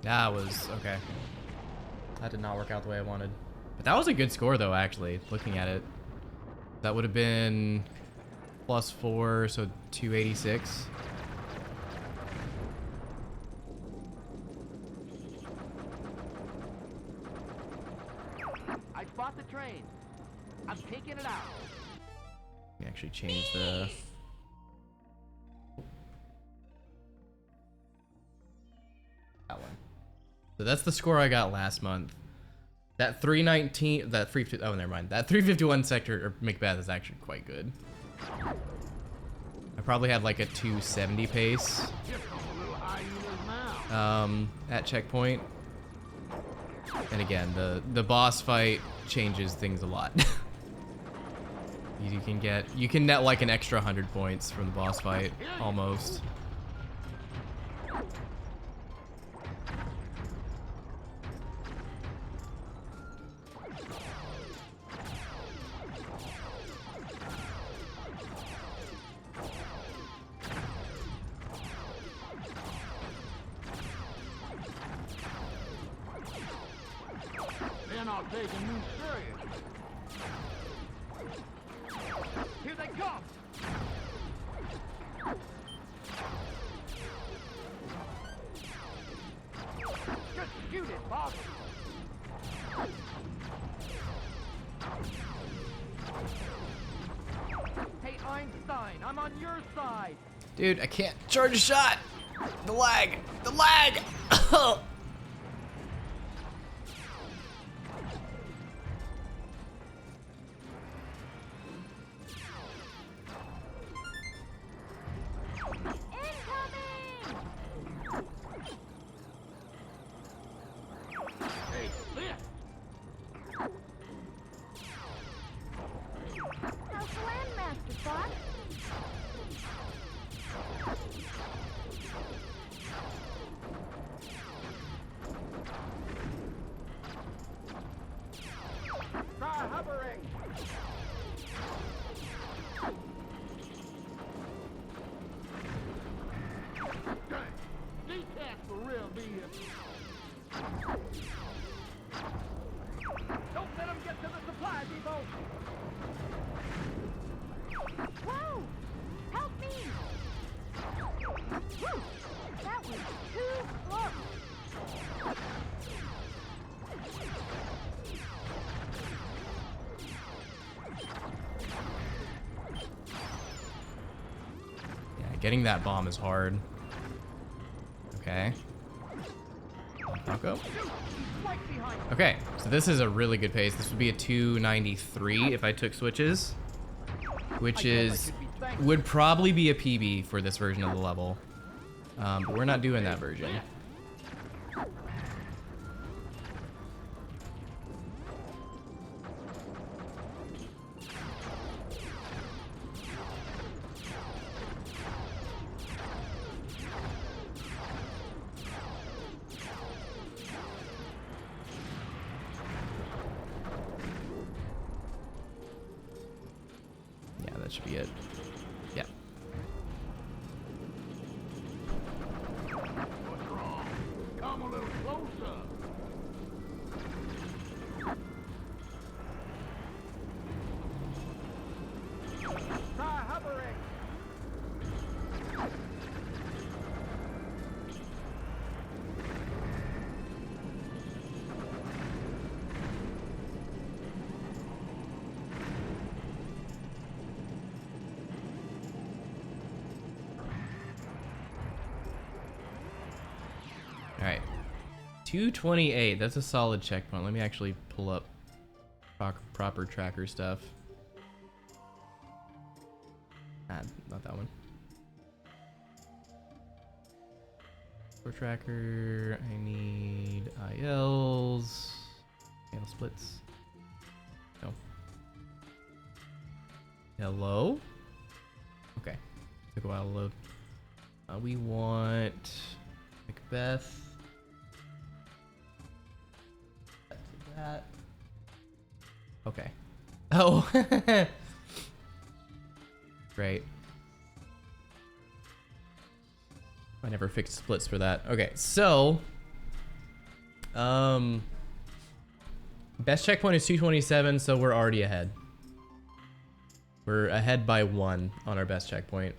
That was okay. That did not work out the way I wanted. But that was a good score though, actually, looking at it. That would have been +4, so 286. I spot the train. I'm taking it out. We actually changed the... That one. So that's the score I got last month. That 319, that 350, oh, never mind. That 351 sector, or Macbeth, is actually quite good. I probably had like a 270 pace at checkpoint. And again, the boss fight changes things a lot. You can net like an extra 100 points from the boss fight, almost. They're not taking me serious. Here they come! Just shoot it, boss! Hey, Einstein, I'm on your side! Dude, I can't charge a shot! The lag! The lag! Hey, this! How's the Landmaster, Fox? Try hovering! Dang! These cats for real, do you? Don't let them get to the supply depot! Whoa! Help me! Whew! That was too close! Yeah, getting that bomb is hard. Okay. Taco. Right behind you! Okay, so this is a really good pace. This would be a 293 if I took switches, which would probably be a PB for this version of the level. But we're not doing that version. Yeah, that should be it. Yeah. What's wrong? Come a little closer! Try hovering! All right. 228. That's a solid checkpoint. Let me actually pull up proper tracker stuff. Ah, not that one. For tracker, I need ILs, IL splits. No. Hello? Okay. Took a while to load. We want Macbeth. That. Okay. Oh. Great. I never fixed splits for that. Okay, so Best checkpoint is 227, so we're already ahead. We're ahead by 1 on our best checkpoint.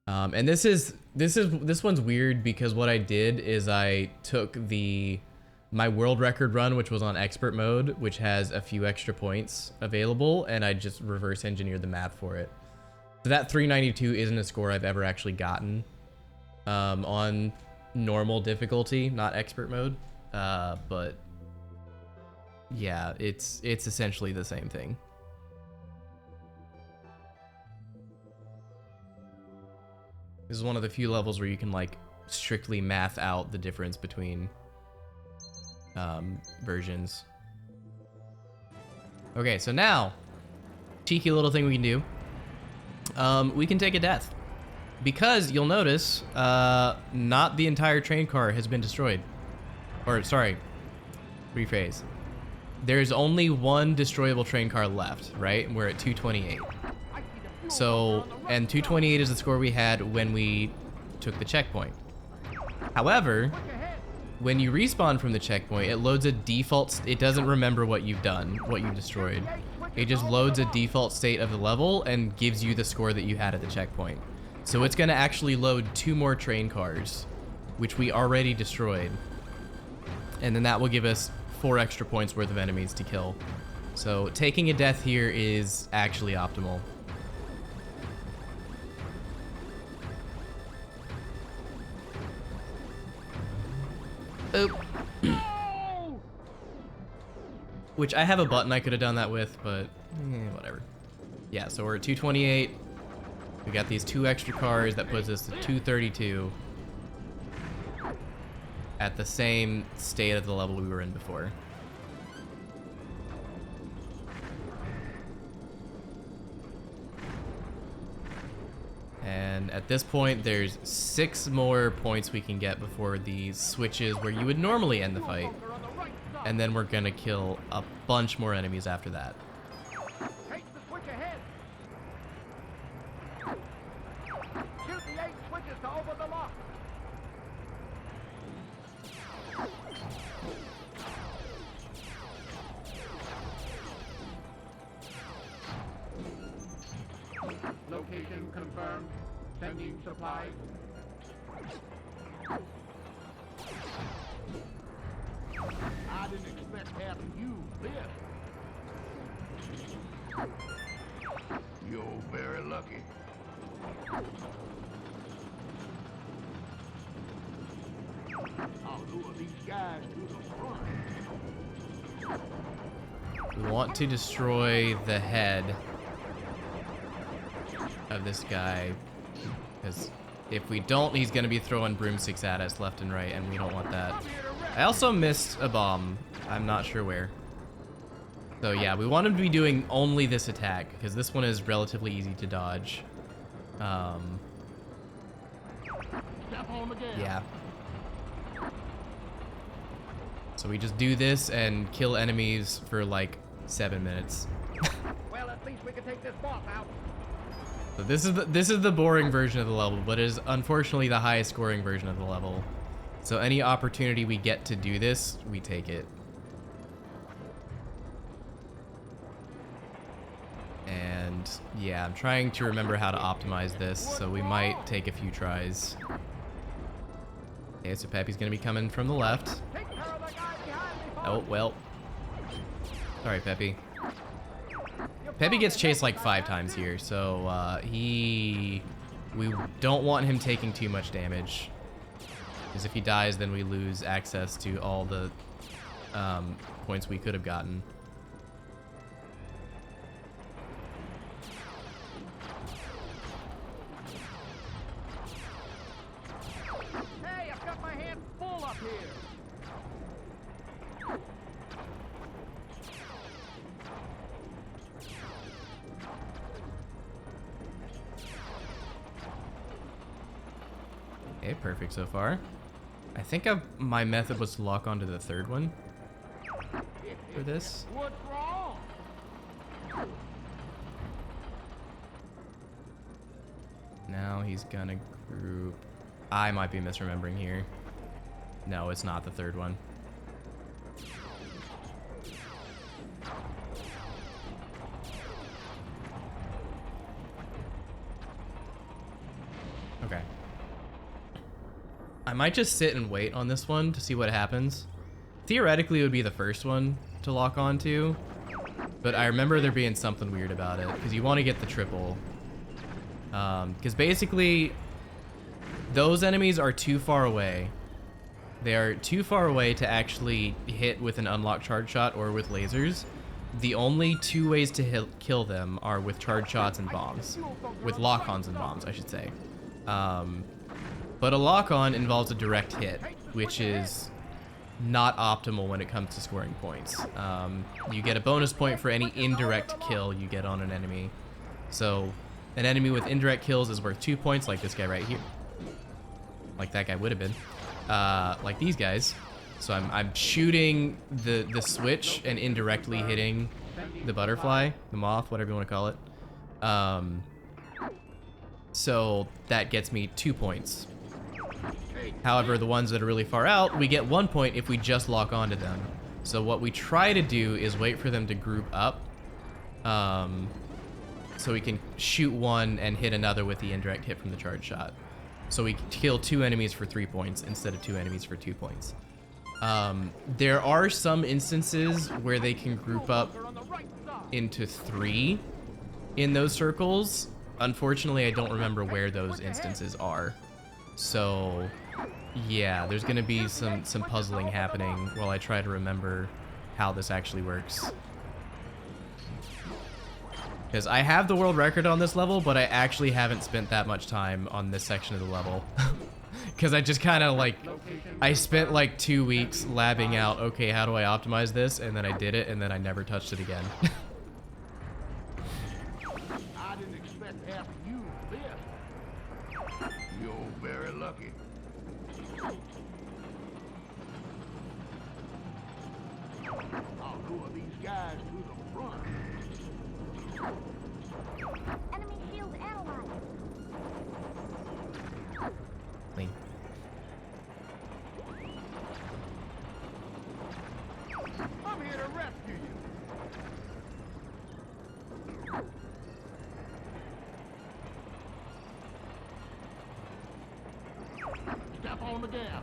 And this one's weird because what I did is I took my world record run, which was on expert mode, which has a few extra points available, and I just reverse engineered the math for it. So that 392 isn't a score I've ever actually gotten on normal difficulty, not expert mode. But yeah, it's essentially the same thing. This is one of the few levels where you can like strictly math out the difference between versions. Okay, so now, cheeky little thing we can do. We can take a death. Because you'll notice, not the entire train car has been destroyed. Or, sorry, rephrase. There's only one destroyable train car left, right? We're at 228. So, and 228 is the score we had when we took the checkpoint. However, when you respawn from the checkpoint, it loads a default, it doesn't remember what you've done, what you destroyed. It just loads a default state of the level and gives you the score that you had at the checkpoint. So it's gonna actually load 2 more train cars, which we already destroyed. And then that will give us 4 extra points worth of enemies to kill. So taking a death here is actually optimal. Oop. Which I have a button I could have done that with, but whatever. Yeah, so we're at 228. We got these 2 extra cars that puts us to 232 at the same state of the level we were in before. And at this point, there's 6 more points we can get before the switches where you would normally end the fight. And then we're gonna kill a bunch more enemies after that. Take the switch ahead. Shoot the 8 switches to open the lock. Location confirmed. Sending supplies. I didn't expect having you this. You're very lucky. I'll lure these guys to the front. We want to destroy the head of this guy, because if we don't, he's going to be throwing broomsticks at us left and right, and we don't want that. I also missed a bomb. I'm not sure where. So yeah, we want him to be doing only this attack, because this one is relatively easy to dodge. Yeah. So we just do this and kill enemies for like 7 minutes. Well, at least we can take this boss out. So this is the boring version of the level, but it is unfortunately the highest scoring version of the level. So any opportunity we get to do this, we take it. And yeah, I'm trying to remember how to optimize this, so we might take a few tries. Okay, so Peppy's gonna be coming from the left. Oh, well. Sorry, Peppy. Peppy gets chased like 5 times here, so we don't want him taking too much damage. Because if he dies, then we lose access to all the points we could have gotten. Hey, I've got my hands full up here. Okay, perfect so far. I think my method was to lock onto the 3rd one for this. What's wrong? Now he's gonna group I might be misremembering here. No, it's not the third one. Okay. I might just sit and wait on this one to see what happens. Theoretically, it would be the first one to lock onto, but I remember there being something weird about it, because you want to get the triple. Because basically, those enemies are too far away. They are too far away to actually hit with an unlocked charge shot or with lasers. The only two ways to kill them are with charge shots and bombs. With lock-ons and bombs, I should say. But a lock-on involves a direct hit, which is not optimal when it comes to scoring points. You get a bonus point for any indirect kill you get on an enemy. So an enemy with indirect kills is worth 2 points, like this guy right here. Like that guy would have been. Like these guys. So I'm shooting the switch and indirectly hitting the butterfly, the moth, whatever you want to call it. So that gets me 2 points. However, the ones that are really far out, we get 1 point if we just lock onto them. So what we try to do is wait for them to group up, so we can shoot one and hit another with the indirect hit from the charge shot. So we kill 2 enemies for 3 points instead of 2 enemies for 2 points. There are some instances where they can group up into 3 in those circles. Unfortunately, I don't remember where those instances are. So yeah, there's gonna be some puzzling happening while I try to remember how this actually works. Because I have the world record on this level, but I actually haven't spent that much time on this section of the level. Because I just kind of like, I spent like 2 weeks labbing out, okay, how do I optimize this? And then I did it, and then I never touched it again. I didn't expect to have to use this. You're very lucky. I'll lure these guys to the front. Enemy shield analyzed. Clean. I'm here to rescue you. Step on the gas.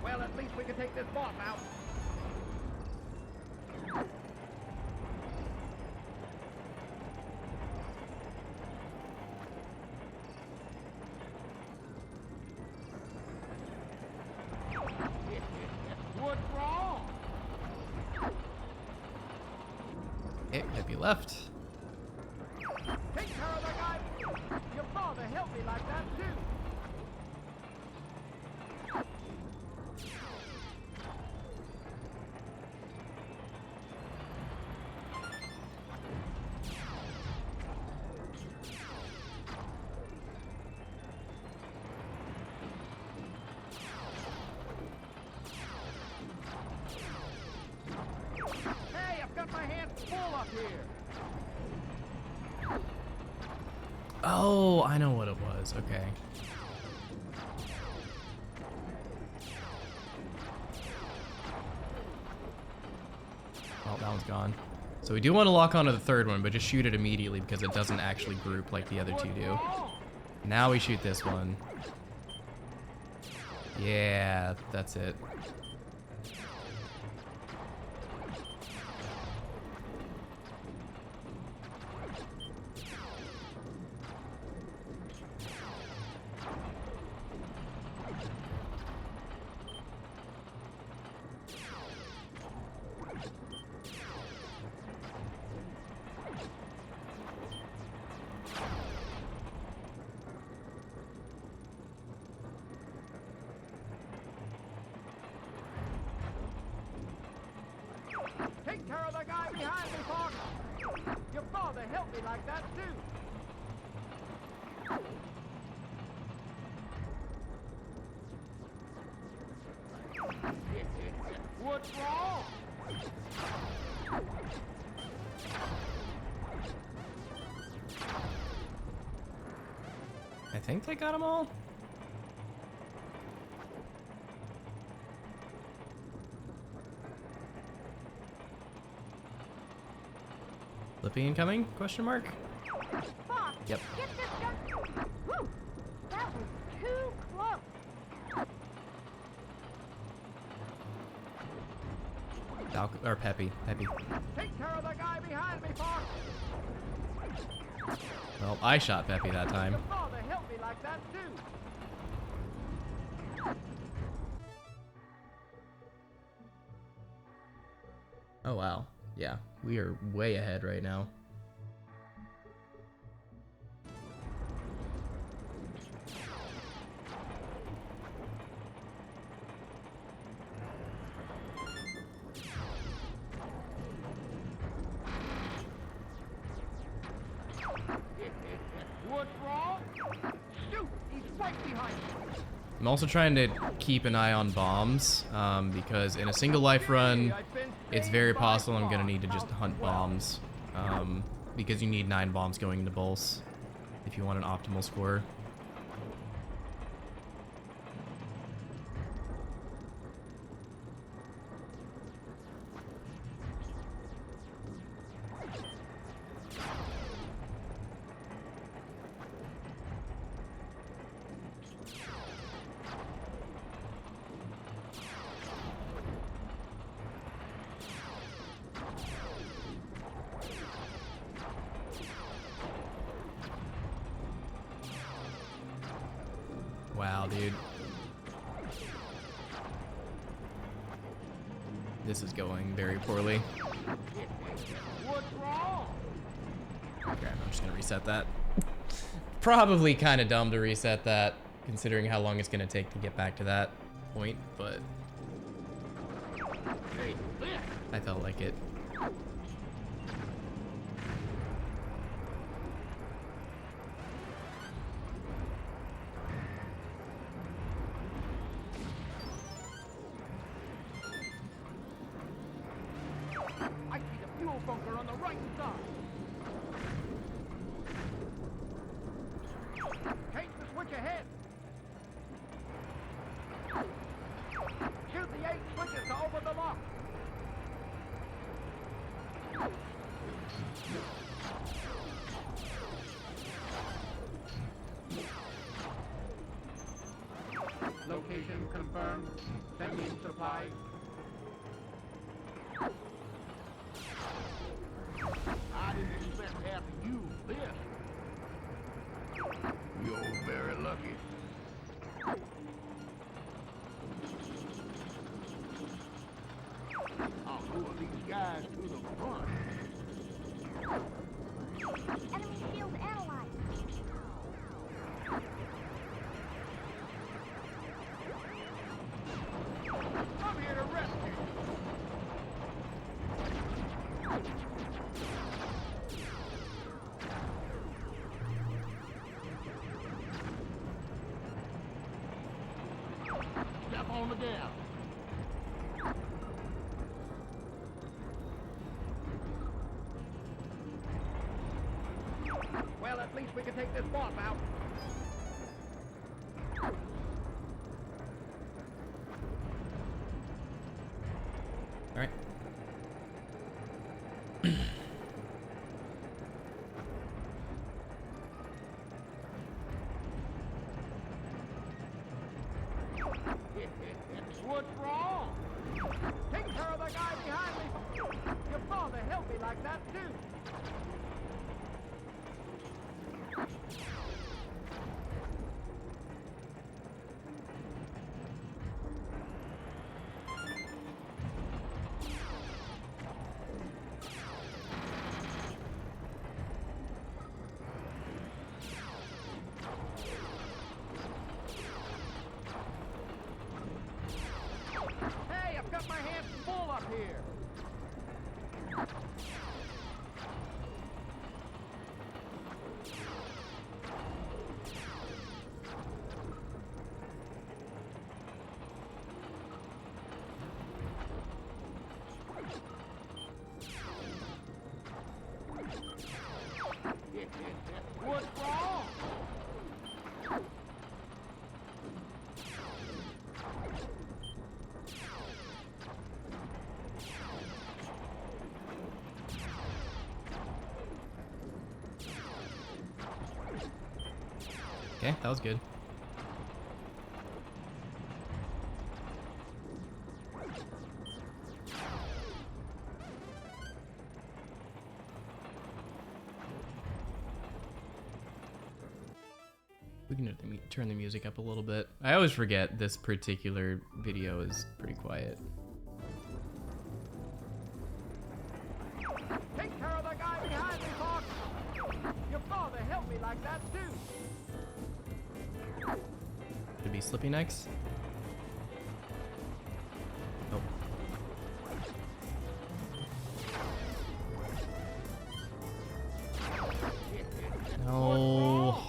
Well, at least we can take this boss out. What's wrong? It might be left. Take care of that guy. Your father helped me like that too. Hey, I've got my hands full up here. Oh, I know what it was. Okay. Oh, that one's gone. So we do want to lock onto the third one, but just shoot it immediately because it doesn't actually group like the other two do. Now we shoot this one. Yeah, that's it. Take care of the guy behind me, Fox. Your father helped me like that too. What's wrong? think they got them all. Flippy incoming? Question mark? Fox, Yep. get this gun. Woo! That was too close. Or Peppy. Peppy. Take care of the guy behind me, Fox. Well, I shot Peppy that time. Your father helped me like that, too. Oh, wow. Yeah, we are way ahead right now. What's wrong? Shoot! He's right behind you. I'm also trying to keep an eye on bombs, because in a single life run, it's very possible I'm going to need to just hunt bombs, because you need 9 bombs going into Bulls if you want an optimal score. Wow, dude. This is going very poorly. What's wrong? Okay, I'm just gonna reset that. Probably kind of dumb to reset that, considering how long it's gonna take to get back to that point, but Hey, Biff. I felt like it. I see the fuel bunker on the right side. Change the switch ahead. Shoot the 8 switches to open the lock. Location confirmed. Sending supplies. I didn't expect to have to use this. You're very lucky. I'll move these guys to the front. Enemy shield analyzed. I'm here to rescue. Step on the gas. Well, at least we can take this bomb out. All right. What's wrong? Take care of the guy behind me. Your father helped me like that, too. Hey, I've got my hands full up here. What's wrong? Okay, that was good. We can turn the music up a little bit. I always forget this particular video is pretty quiet. Take care of the guy behind me, Fox. Your father helped me like that too. Could be Slippy next. Nope. No.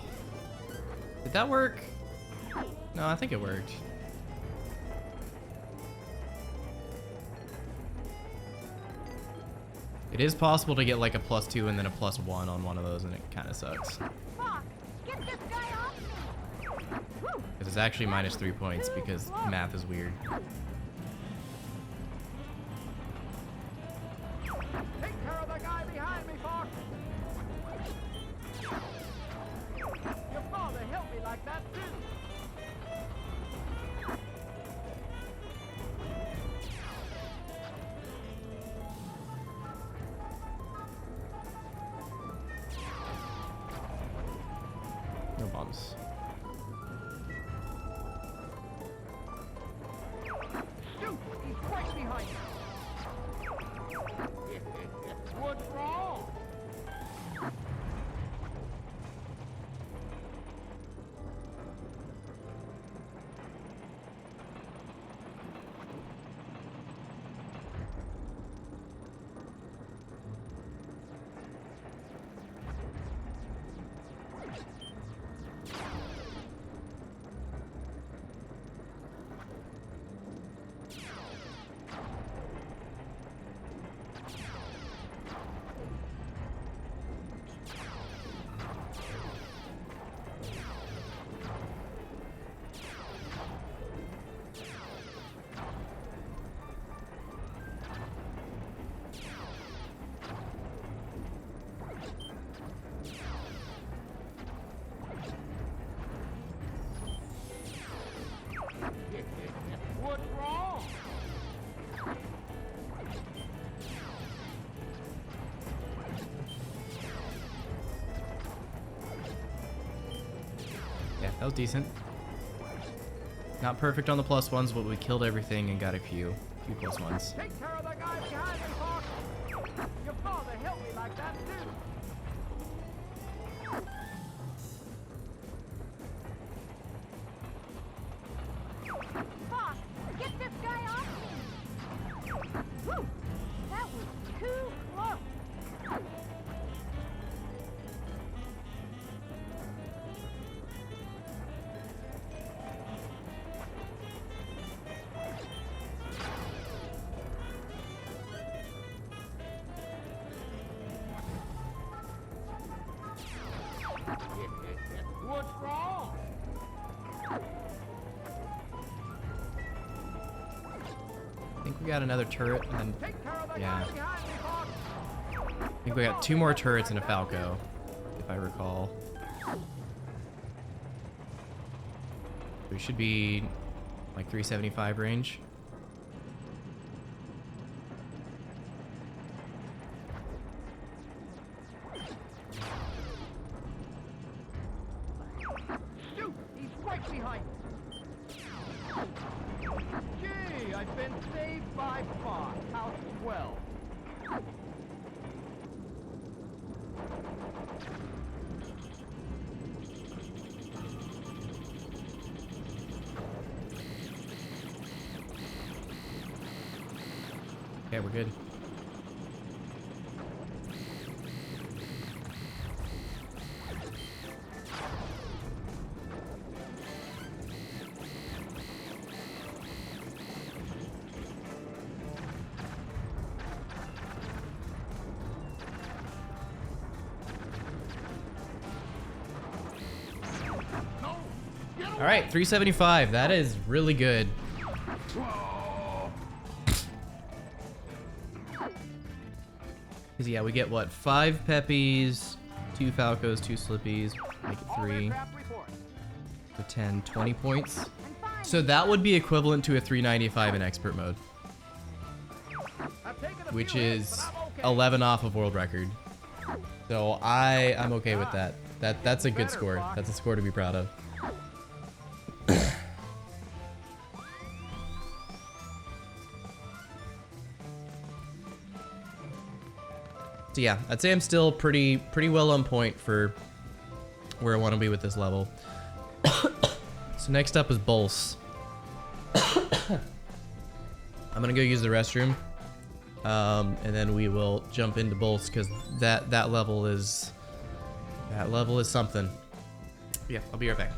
Did that work? No, I think it worked. It is possible to get like a +2 and then a +1 on one of those, and it kind of sucks. Fox, get this guy off me. Whew, Because it's actually -3 points because math is weird. Take care of the guy behind me, Fox. Your father helped me like that too. No bombs. Shoot! He's right behind you. What's wrong? What's wrong? Yeah, that was decent. Not perfect on the +1s, but we killed everything and got a few +1s. Take care of the guy behind me, Fox. Your father helped me like that too. Fox, get this guy off me. Whew, that was too close. What's wrong? I think we got another turret, and then Take care of the Yeah. guy behind me, Fox. I think we got 2 more turrets and a Falco, if I recall. We should be like 375 range. Shoot! He's right behind me. Gee, I've been saved by Fox. How swell. Okay, we're good. No! Get away! All right, 375. That is really good. Whoa! Cause yeah, we get what? 5 Peppies, 2 Falcos, 2 Slippies, make it All 3. aircraft report. So 10, 20 points. I'm fine. So that would be equivalent to a 395 in expert mode, I've taken a which few hits, is but I'm okay. 11 off of world record. So I'm okay with that. That's a good Better, score. Fox. That's a score to be proud of. So yeah, I'd say I'm still pretty well on point for where I want to be with this level. So next up is Bulls. I'm gonna go use the restroom, and then we will jump into Bulls because that level is something. Yeah, I'll be right back.